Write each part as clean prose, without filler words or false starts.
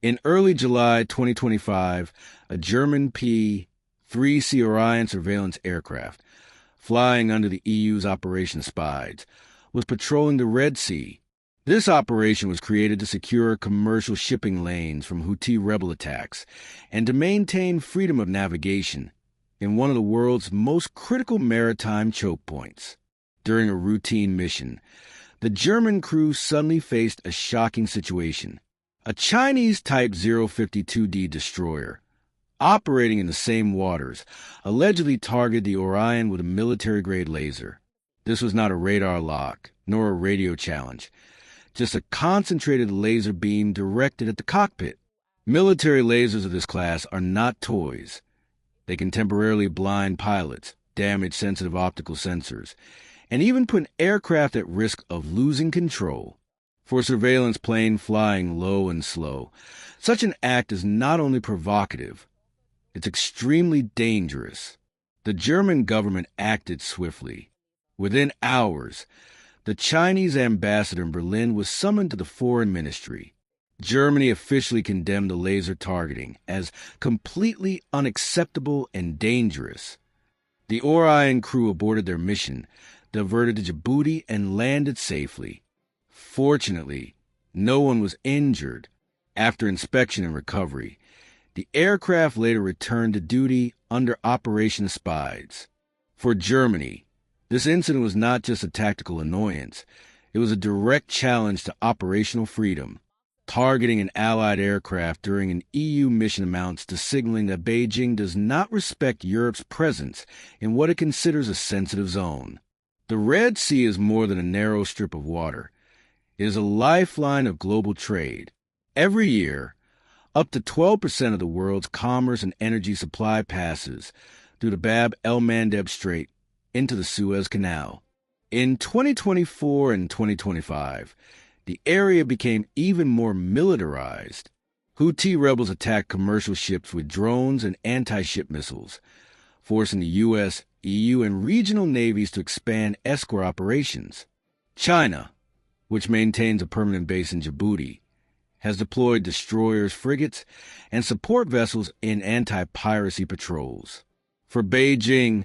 In early July 2025, a German P-3C Orion surveillance aircraft, flying under the EU's Operation Aspides, was patrolling the Red Sea. This operation was created to secure commercial shipping lanes from Houthi rebel attacks and to maintain freedom of navigation in one of the world's most critical maritime choke points. During a routine mission, the German crew suddenly faced a shocking situation. A Chinese Type 052D destroyer, operating in the same waters, allegedly targeted the Orion with a military-grade laser. This was not a radar lock, nor a radio challenge, just a concentrated laser beam directed at the cockpit. Military lasers of this class are not toys. They can temporarily blind pilots, damage sensitive optical sensors, and even put an aircraft at risk of losing control. For a surveillance plane flying low and slow, such an act is not only provocative, it's extremely dangerous. The German government acted swiftly. Within hours, the Chinese ambassador in Berlin was summoned to the foreign ministry. Germany officially condemned the laser targeting as completely unacceptable and dangerous. The Orion crew aborted their mission, diverted to Djibouti, and landed safely. Fortunately, no one was injured. After inspection and recovery, the aircraft later returned to duty under Operation Aspides. For Germany, this incident was not just a tactical annoyance. It was a direct challenge to operational freedom. Targeting an Allied aircraft during an EU mission amounts to signaling that Beijing does not respect Europe's presence in what it considers a sensitive zone. The Red Sea is more than a narrow strip of water. It is a lifeline of global trade. Every year, up to 12% of the world's commerce and energy supply passes through the Bab el-Mandeb Strait into the Suez Canal. In 2024 and 2025, the area became even more militarized. Houthi rebels attacked commercial ships with drones and anti-ship missiles, forcing the U.S., EU, and regional navies to expand escort operations. China, which maintains a permanent base in Djibouti, has deployed destroyers, frigates, and support vessels in anti-piracy patrols. For Beijing,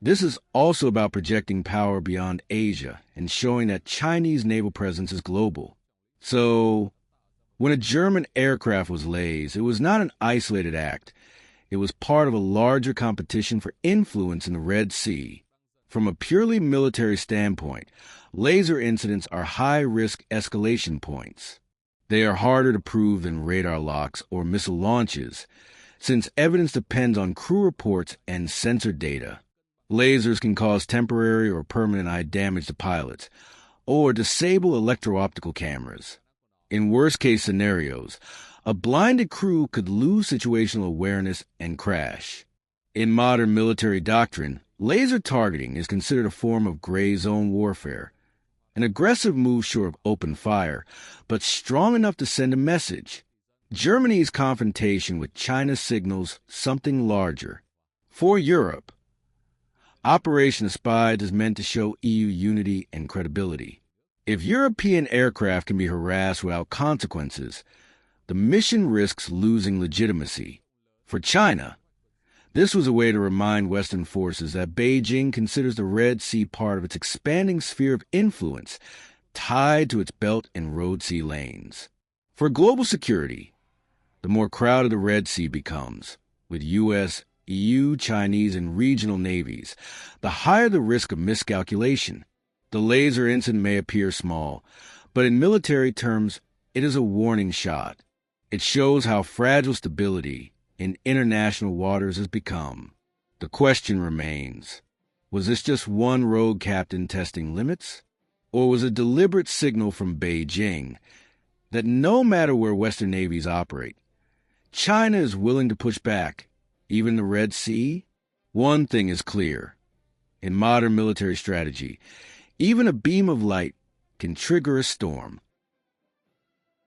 this is also about projecting power beyond Asia and showing that Chinese naval presence is global. So, when a German aircraft was lased, it was not an isolated act. It was part of a larger competition for influence in the Red Sea. From a purely military standpoint, laser incidents are high-risk escalation points. They are harder to prove than radar locks or missile launches, since evidence depends on crew reports and sensor data. Lasers can cause temporary or permanent eye damage to pilots, or disable electro-optical cameras. In worst-case scenarios, a blinded crew could lose situational awareness and crash. In modern military doctrine, laser targeting is considered a form of gray zone warfare, an aggressive move short of open fire, but strong enough to send a message. Germany's confrontation with China signals something larger. For Europe, Operation Aspides is meant to show EU unity and credibility. If European aircraft can be harassed without consequences, the mission risks losing legitimacy. For China, this was a way to remind Western forces that Beijing considers the Red Sea part of its expanding sphere of influence, tied to its Belt and Road Sea lanes. For global security, the more crowded the Red Sea becomes, with U.S., EU, Chinese, and regional navies, the higher the risk of miscalculation. The laser incident may appear small, but in military terms, it is a warning shot. It shows how fragile stability in international waters has become. The question remains, was this just one rogue captain testing limits? Or was it a deliberate signal from Beijing that no matter where Western navies operate, China is willing to push back, even the Red Sea? One thing is clear. In modern military strategy, even a beam of light can trigger a storm.